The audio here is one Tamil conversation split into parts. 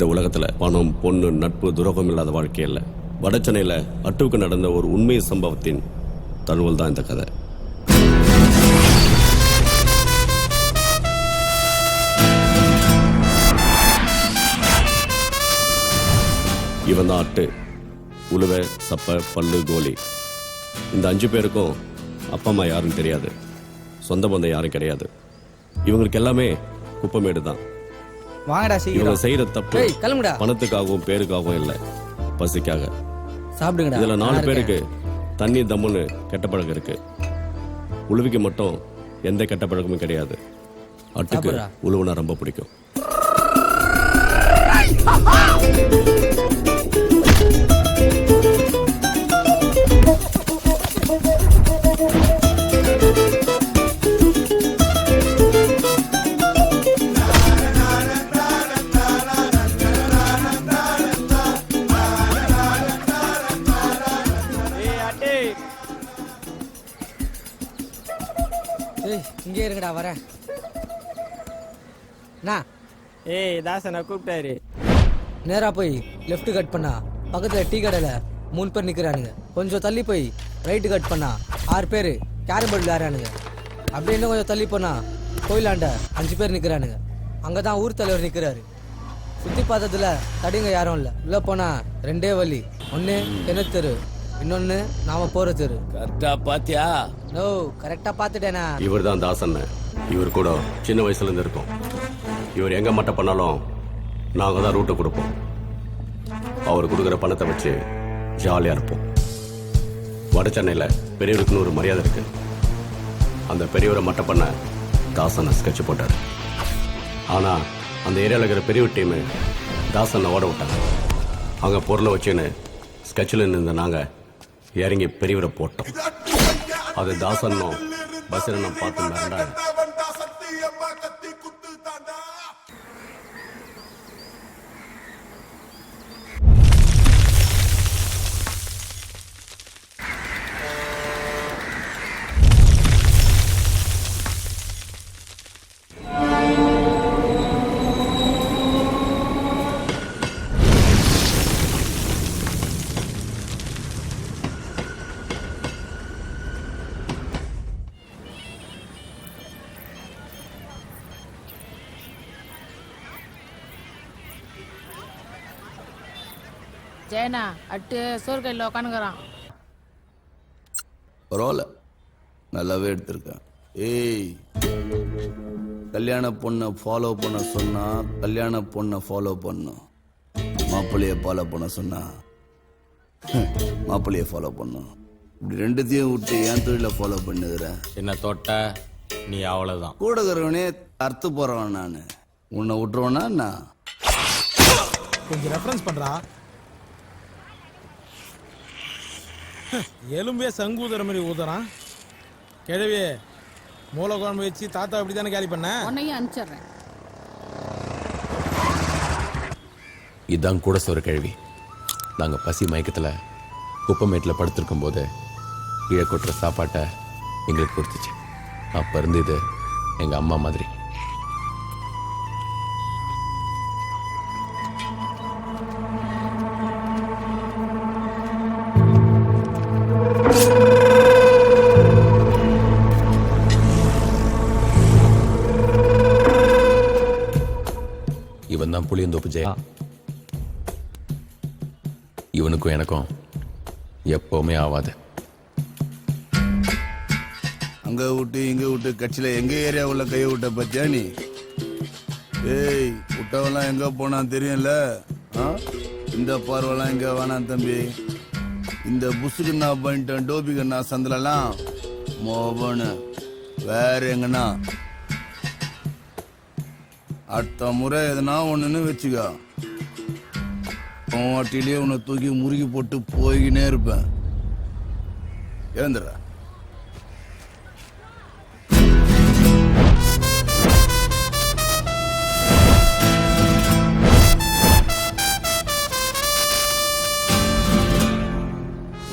இந்த உலகத்துல பணம், பொண்ணு, நட்பு, துரோகம் இல்லாத வாழ்க்கை இல்லை. வடச்சென்னையில் அட்டுவுக்கு நடந்த ஒரு உண்மை சம்பவத்தின் தழுவல் தான் இந்த கதை. இவன் தான் அட்டு. உழுவை, சப்ப, பல்லு, கோலி. இந்த 5 பேருக்கும் அப்பா அம்மா யாருன்னு தெரியாது, சொந்த பந்தம் யாரும் கிடையாது. இவங்களுக்கு எல்லாமே குப்பமேடு தான். இவங்க செய்யற தப்பு பணத்துக்காகவும் பேருக்காகவும் இல்லை, பசிக்காக. இதுல 4 பேருக்கு தண்ணி தம்முன்னு கெட்ட பழக்கம் இருக்கு. உழுவிக்கு மட்டும் எந்த கெட்ட பழக்கமும் கிடையாது. அட்டுக்கு உழுவுனா ரொம்ப பிடிக்கும். இங்கே இருங்கடா, வரேன். தாசனை கூப்பிட்டாரு. நேரா போய் லெஃப்ட் கட் பண்ணா பக்கத்துல டீ கடையில 3 பேர் நிக்கிறானுங்க. கொஞ்சம் தள்ளி போய் ரைட்டு கட் பண்ணா 6 பேர் கேரம் போர்டு விளையாடுறானுங்க. அப்படியே இன்னும் கொஞ்சம் தள்ளி போனா கோயிலாண்ட 5 பேர் நிக்கிறானுங்க. அங்கதான் ஊர் தலைவர் நிக்கிறாரு. சுத்தி பார்த்ததுல தடிங்க யாரும் இல்ல. உள்ள போனா 2 வழி. ஒண்ணு தெரு, இன்னொன்னு நாம போற தெரு. கரெக்டா பாத்தியா? நோ, கரெக்டா பாத்துட்டேனா. இவர் தான் தாசன். இவர் கூட சின்ன வயசுல இருந்து இருக்கும். இவர் எங்க மட்டும் பண்ணாலும் நாங்க தான் ரூட்டை கொடுப்போம். அவர் கொடுக்குற பணத்தை வச்சு ஜாலியா இருப்போம். வட சென்னையில பெரியவருக்குன்னு ஒரு மரியாதை இருக்கு. அந்த பெரியவரை மட்டும் பண்ண தாசனை ஸ்கெட்ச் போட்டாரு. ஆனா அந்த ஏரியாவில் இருக்கிற பெரியவர் டீமு தாசனை ஓட விட்டாங்க. அங்க பொருளை வச்சுன்னு ஸ்கெட்சில் இருந்த நாங்க இறங்கி பெரியவரை போட்டோம். அது தாசன்னும் பஸ்ஸினும் பார்த்து மிரண்டாங்க. ஜெயனா அட்டு சோர்கையில் உட்காந்துக்கிறான். பரவாயில்ல, நல்லாவே எடுத்திருக்கேன். ஏய், கல்யாண பொண்ணை ஃபாலோ பண்ண சொன்னா கல்யாண பொண்ணை ஃபாலோ பண்ணும். மாப்பிள்ளைய ஃபாலோ பண்ண சொன்னா மாப்பிள்ளைய ஃபாலோ பண்ணும். இப்படி ரெண்டுத்தையும் விட்டு என் தொழில ஃபாலோ பண்ணுகிற என்ன தொட்ட நீ அவ்வளவுதான். கூட இருக்கிறவனே அறுத்து போறவன் நான். உன்னை விட்டுருவனா நான் கொஞ்சம் ரெஃபரன்ஸ் பண்றா. எலும்பே சங்கு ஊதுற மாதிரி ஊதுறான். கிழவியே மூல குழம்பு வச்சு தாத்தா அப்படி தானே கேலி பண்ண. உன்னையும் அனுப்பிச்சிடுறேன். இதான் கூட சொல்ற கேள்வி. நாங்க பசி மயக்கத்துல குப்பமேட்டில் படுத்திருக்கும் போது கீழே கொட்டுற சாப்பாட்டை எங்களுக்கு கொடுத்துச்சு. அப்ப இருந்து இது எங்க அம்மா மாதிரி. இவன் தான் புளியந்தோப்பு ஜெயா. இவனுக்கும் எனக்கும் எப்பவுமே ஆவாது. அங்க விட்டு இங்க விட்டு கட்சியில எங்க ஏரியா உள்ள கையை விட்ட பத்தியா நீ? ஏய், விட்டவெல்லாம் எங்க போனான் தெரியும்ல. இந்த பார்வெல்லாம் எங்க வேணாம் தம்பி. இந்த புசுக்குன்னா பண்ணிட்டேன் டோபிகண்ணா சந்திலெல்லாம் மோபனு வேற எங்கன்னா அடுத்த முறை எதனா ஒண்ணுன்னு வச்சுக்கோ, வாட்டிலேயே உன்னை தூக்கி முறுக்கி போட்டு போய்கினே இருப்பேன். ஏந்திர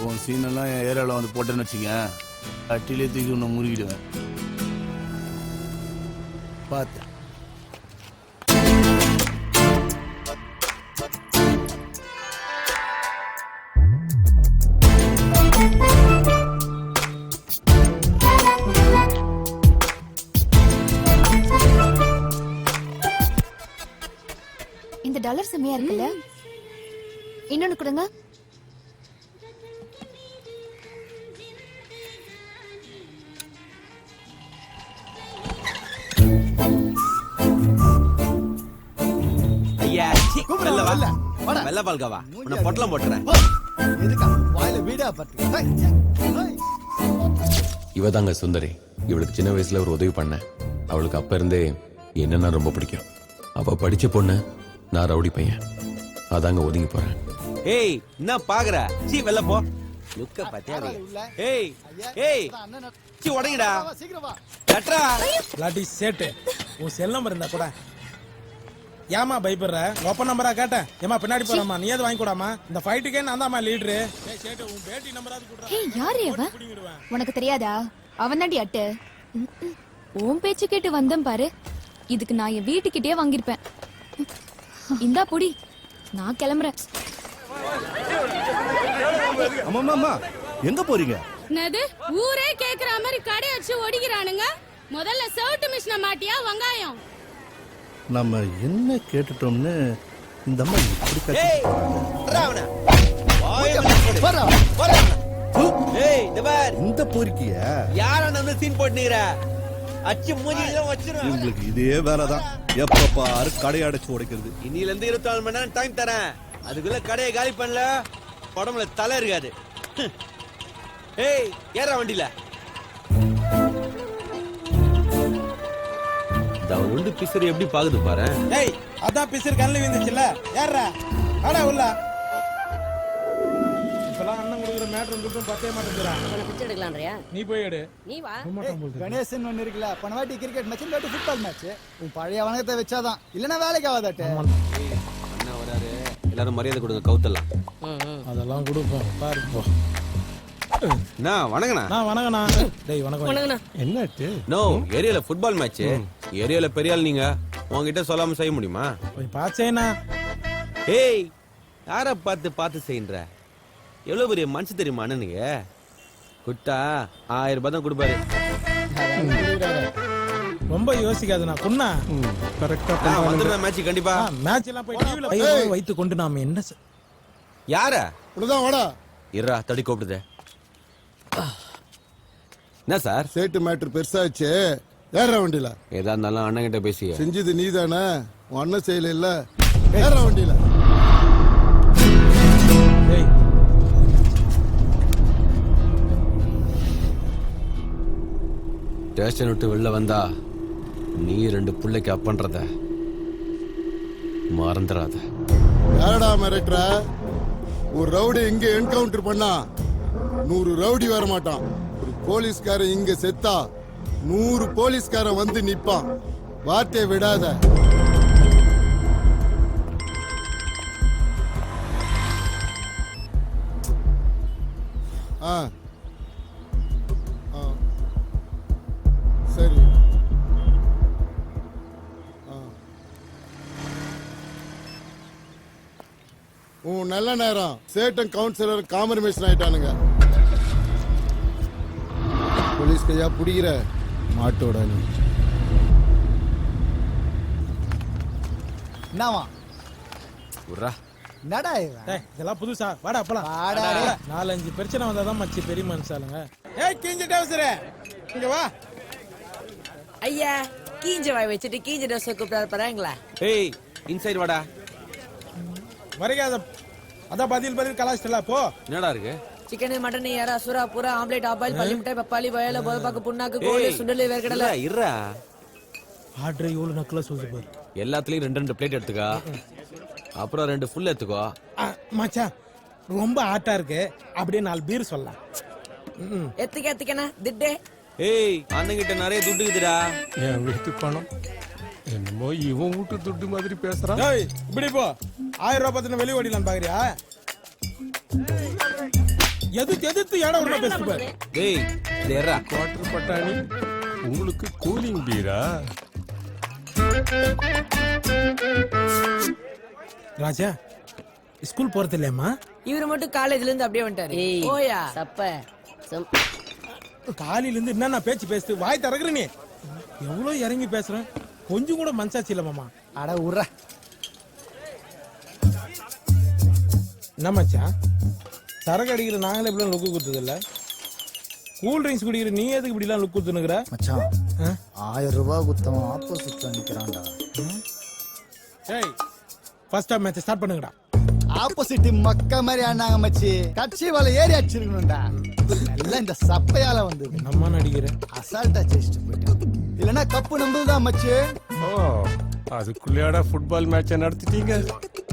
உன் சீனெல்லாம் என் ஏரியாவில் வந்து போட்டேன்னு வச்சுங்க, அட்டிலே தூக்கி உன்னை முறுக்கிடுவேன். பார்த்தேன். டாலர் செம்மையா இருக்குல்ல? இன்னொன்னு கொடுங்க. ஐயா வெள்ள பால்காவா உன்னை பொட்டலம் போட்டுறேன். இவ தாங்க சுந்தரி. இவளுக்கு சின்ன வயசுல ஒரு உதவி பண்ணேன். அவளுக்கு அப்ப இருந்தே என்னன்னா ரொம்ப பிடிக்கும். அவ படிச்ச பொண்ணு, நான் ரவுடி பையன். அதாங்க ஒதுங்கி போறேன். ஏய் என்ன பாக்குற? சீ வெள்ள போ. லுக்க பாத்தியா? ஏய் ஏய் சீ உடைங்கடா. கட்றா. லாட்டி சேட்டு உன் செல் நம்பர் இருந்தா கூட. ஏமா பயப்படுற? ஓப்பன் நம்பரா கேட்டேன். ஏமா பின்னாடி போறாமா, நீ ஏது வாங்கி கூடாமா? இந்த ஃபைட்டுக்கே நான் தான்மா லீடரு. ஏய் சேட்டு உன் பேட்டி நம்பராது குடுறா. ஹே, யாரு அவன்? உனக்கு தெரியாதா? அவன் தாண்டி அட்டு. உன் பேச்சு கேட்டு வந்தேன் பாரு. இதுக்கு நான் என் வீட்டுக்கிட்டே வாங்கிருப்பேன். இந்தா புடி, நான் கிளம்புறேன். அம்மா எங்க போறீங்க? என்னது ஊரே கேக்குற மாதிரி கடை வச்சு ஒடிக்கிறானுங்க. முதல்ல சவுட்டு மிஷினை மாட்டியா வெங்காயம்? நம்ம என்ன கேட்டுட்டோம்னு இந்த அம்மா இப்படி கத்தி ஏய் ராவணா ஏய் டவர் இந்த பொறுக்கிய யார நம்ம சீன் போட்டுனீங்கற? அச்சி மூஞ்சில வச்சிரும். உங்களுக்கு இதே வேலைதான். எப்ப பாரு கடை அடைச்சு உடைக்கிறது. இன்னில இருந்து 24 மணி நேரம் டைம் தரேன். அதுக்குள்ள கடையை காலி பண்ணல உடம்புல தலை இருக்காது. ஏய் ஏறா வண்டியில. அவன் உண்டு பிசர் எப்படி பாக்குது பாரு. ஏய் அதான் பிசர் கண்ணில் விழுந்துச்சுல்ல. ஏறா ஆடா உள்ள. இப்பெல்லாம் அண்ணன் கொடுக்குற மேட்ரு மட்டும் பத்தே மாட்டேங்கிறான். பிச்சை எடுக்கலான்றியா? நீ போய் எடு. நீ வா. கணேசன் ஒண்ணு இருக்குல்ல, போன வாட்டி கிரிக்கெட் மேட்ச், இந்த வாட்டி ஃபுட்பால் மேட்ச். உன் பழைய வணக்கத்தை வச்சாதான், இல்லன்னா வேலைக்கு ஆகாதாட்டு. அண்ணா வராரு, எல்லாரும் மரியாதை கொடுங்க. கவுத்தலாம் அதெல்லாம் கொடுப்போம் பாரு. போ அண்ணா வணங்கண்ணா. நான் வணங்கண்ணா. டேய் வணக்கம். என்னாச்சு? நோ ஏரியால ஃபுட்பால் மேட்ச். ஏரியால பெரிய ஆள் நீங்க, உங்ககிட்ட சொல்லாம செய்ய முடியுமா? போய் பாச்சேனா. ஏய் யார பார்த்து பார்த்து செய்யற? எவ்வளவு பெரிய மனுஷன் தெரியுமா அண்ணனுங்க? குட்டா 1000 ரூபாய் தான் கொடுப்பாரு. ரொம்ப யோசிக்காதுண்ணா. குண்ணா கரெக்டா வந்துடுற மேட்ச் கண்டிப்பா. மேட்ச் எல்லாம் போய் டிவில வைத்து கொண்டு நாம என்ன யார இப்படிதான் வாடா. இருடா தடி கூப்பிடுதே. என்ன சார்? சேட்டு மேட்ரு பெருசாச்சு. ஏற வண்டியில. ஏதா இருந்தாலும் அண்ணன் கிட்ட பேசிய. செஞ்சது நீ தானே, உன் அண்ணன் செய்யல இல்ல. ஏற வண்டியில. ஸ்டேஷன் விட்டு வெளில வந்தா நீ 2 பிள்ளைக்கு அப்பன்றத மறந்துடாத. யாரடா மிரட்டுற? ஒரு ரவுடி இங்க என்கவுண்டர் பண்ணா 100 ரவுடி வர மாட்டான். ஒரு போலீஸ்காரன் இங்க செத்தா 100 போலீஸ்காரன் வந்து நிப்பான். வார்த்தையை விடாத. ஆ சரி. உன் நல்ல நேரம். சேட்டன் கவுன்சிலர் காம்ப்ரமைஸ் ஆயிட்டானுங்க. போலீஸ் கையா புடிக்கிற மாட்டோட நீ. என்னவா உர்ரா என்னடா இவன்? டேய் இதெல்லாம் புதுசா. வாடா போலாம். வாடா. 4-5 பிரச்சனை வந்தாதான் மச்சி பெரிய மனுஷாலுங்க. ஏய் கீஞ்ச டவுசரே இங்க வா. ஐயா கீஞ்ச வாய் வச்சுட்டு கீஞ்ச டவுசர் கூப்பிடாத பாருங்களா. ஏய் இன்சைட் வாடா. வரைக்காத. அதான் பதில் கலாச்சிட்டல போ. என்னடா இருக்கு? சிக்கன் மட்டன் எறா சுறா புறா ஆம்லெட் ஆபாயில் பள்ளி மிட்டாய் பப்பாளி வயல போதப்பாக்கு புண்ணாக்கு கோழி சுண்டலு வேர்க்கடலை. இருடா ஆர்டர் இவ்வளவு நக்கலா சொல்லுது பாரு. எல்லாத்துலயும் 2 பிளேட் எடுத்துக்கோ. அப்புறம் 2 ஃபுல் எடுத்துக்கோ. மச்சான் ரொம்ப ஆட்டா இருக்கு. அப்படியே 4 பீர் சொல்லலாம். எத்துக்கண்ணா திட்டே. ஏய் அண்ணங்கிட்ட நிறைய துட்டு இருக்குதுடா. என் வீட்டு பணம் என்னமோ இவன் வீட்டு துட்டு மாதிரி பேசுறான். ஏய் இப்படி போ. 1000 ரூபாய் பத்தின வெளிய ஓடிலாம் பாக்குறியா? எதிர்த்து இடம் உள்ள பேசு பாரு. ஏய் தேரா குவார்டர் பட்டாணி உங்களுக்கு கூலிங் பீரா? ராஜா ஸ்கூல் போறது இல்லையம்மா? இவரு மட்டும் காலேஜ்ல இருந்து அப்படியே வந்துட்டாரு. ஓயா சப்ப காலையில இருந்து என்னென்ன பேச்சு பேசுது. வாய் திறக்குற நீ. எவ்வளவு இறங்கி பேசுறேன். கொஞ்சம் கூட மனசாச்சு இல்ல மாமா. அட உர்ற. என்ன மச்சான் சரக்கு அடிக்கிற நாங்களே இப்படிலாம் லுக்கு குத்துது இல்ல கூல் ட்ரிங்க்ஸ் குடிக்கிற நீ எதுக்கு இப்படிலாம் லுக் குத்துனுக்குற மச்சான் 1000 ரூபாய் குத்தவன் ஆப்போசிட்ல நிக்கிறான்டா. ஏய் ஃபர்ஸ்ட் ஆஃப் மேட்ச் ஸ்டார்ட் பண்ணுங்கடா. ஆப்போசிட் மக்க மாதிரி ஆனாங்க மச்சி. கட்சி வலை ஏறி அடிச்சிருக்கணும்டா. எல்லாம் இந்த சப்பையால வந்து நம்ம நடிக்கிற அசால்ட்டா ஜெயிச்சிட்டு போயிட்டான். இல்லனா கப்பு நம்புதான் மச்சி. ஓ அதுக்குள்ளேடா ஃபுட்பால் மேட்சை நடத்திட்டீங்க.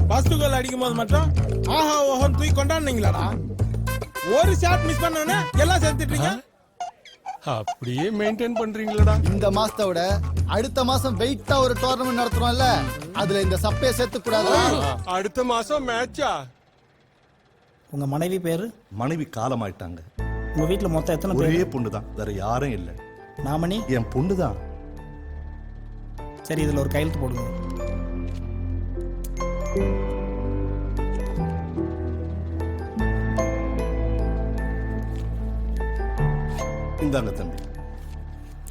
ஃபர்ஸ்ட் கோல் அடிக்கும் போது மட்டும் ஆஹா ஓஹோன்னு தூக்கி கொண்டாடுனீங்களாடா. ஒரு ஷாட் மிஸ் பண்ணனே எல்லாம் சேர்த்துட்டீங்க. அப்படியே மெயின்டைன் பண்றீங்களடா. இந்த மாசத்தோட அடுத்த மாசம் வெயிட்டா ஒரு டோர்னமெண்ட் நடத்துறோம்ல, அதுல இந்த சப்பைய சேர்த்து கூடாது. அடுத்த மாசம் மேட்சா? உங்க மனைவி பேரு? மனைவி காலமாயிட்டாங்க. உங்க வீட்டுல மொத்தம் எத்தனை ஒரே பேர்? பொண்ணு தான், வேற யாரும் இல்ல. நாமனி? என் பொண்ணு தான். சரி, இதுல ஒரு கையெழுத்து போடுங்க. இந்தாங்க தம்பி.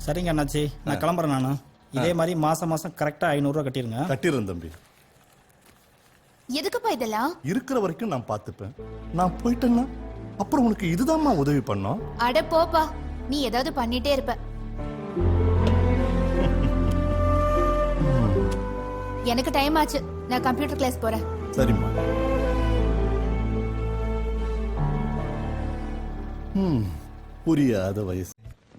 சரிங்க அண்ணாச்சி, நான் கிளம்புறேன். நானு இதே மாதிரி மாசம் மாசம் கரெக்டா 500 ரூபாய் கட்டிருங்க. கட்டிடுறேன் தம்பி. எதுக்குப்பா இதெல்லாம்? இருக்கிற வரைக்கும் நான் பார்த்துப்பேன். நான் போயிட்டேன்னா அப்புறம் உனக்கு இதுதான்மா உதவி பண்ணோம். அட போப்பா, நீ ஏதாவது பண்ணிட்டே இருப்ப. எனக்கு டைம் ஆச்சு, நான் கம்ப்யூட்டர் கிளாஸ் போறேன். சரிம்மா. புரியாத வயசு.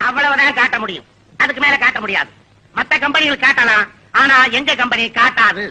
அவ்வளவுதான் காட்ட முடியும், அதுக்கு மேல காட்ட முடியாது. மத்த கம்பெனிகள் காட்டலாம், ஆனா எங்க கம்பெனி காட்டாது.